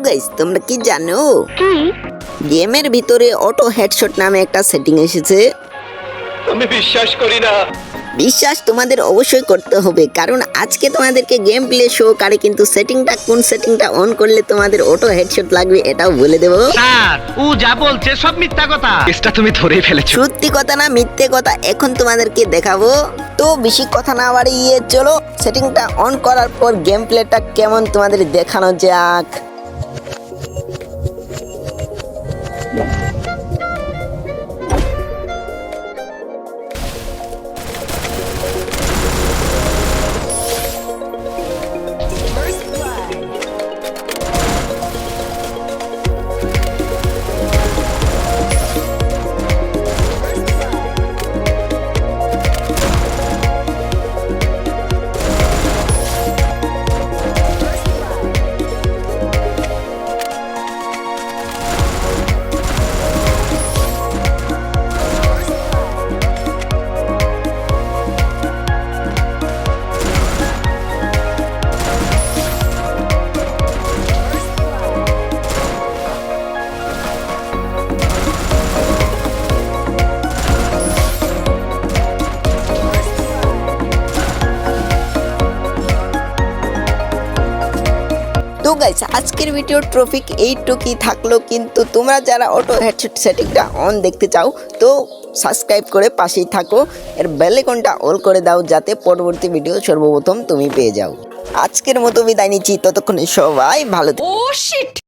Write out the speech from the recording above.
Guys তোমরা কি জানো গেমের ভিতরে অটো হেডশট নামে একটা সেটিং এসেছে। আমি বিশ্বাস করি না। বিশ্বাস তোমাদের অবশ্যই করতে হবে, কারণ আজকে তোমাদেরকে গেম প্লে শো করে কিন্তু কোন সেটিংটা অন করলে তোমাদের অটো হেডশট লাগবে এটাও বলে দেবো। স্যার ও যা বলছে সব মিথ্যা কথা। কেসটা তুমি ধরেই ফেলেছো। সত্যি কথা না মিথ্যে কথা এখন তোমাদেরকে দেখাবো। তো বেশি কথা না বাড়িয়ে চলো সেটিংটা অন করার পর গেম প্লেটা কেমন তোমাদের দেখানো যাক। তো গাইস আজকের ভিডিও টপিক এইটুকুই থাকলো, কিন্তু তোমরা যারা অটো হেডসেট সেটিংটা অন দেখতে চাও তো সাবস্ক্রাইব করে পাশেই থাকো, এর বেল আইকনটা অল করে দাও যাতে পরবর্তী ভিডিও সর্বপ্রথম তুমি পেয়ে যাও। আজকের মতো বিদায় নিচ্ছি, ততক্ষণে সবাই ভালো থেকো।